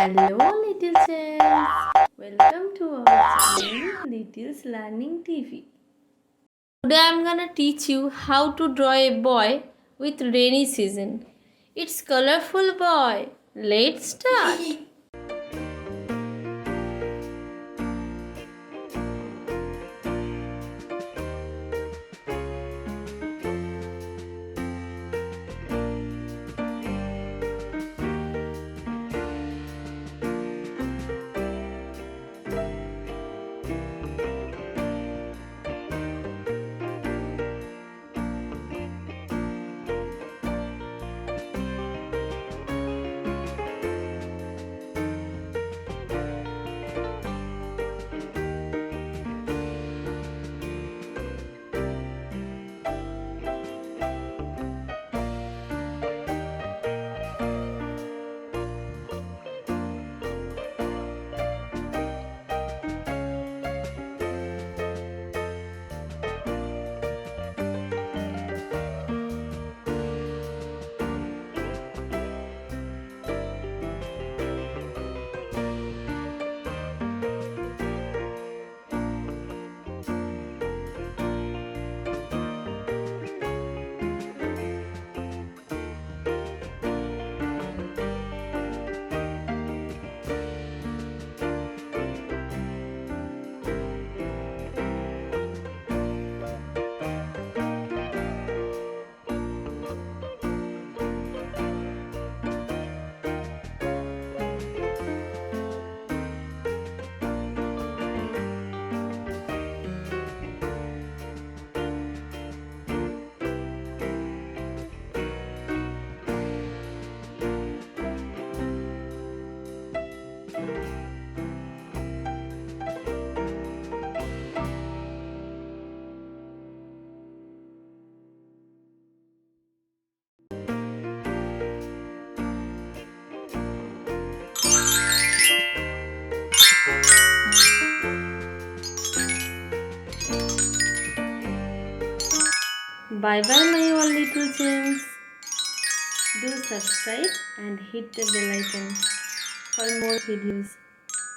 Hello little childs, welcome to our channel Little's Learning TV. Today I am gonna teach you how to draw a boy with rainy season. It's colorful boy. Let's start. Bye bye my all little childs. Do subscribe and hit the bell icon for more videos.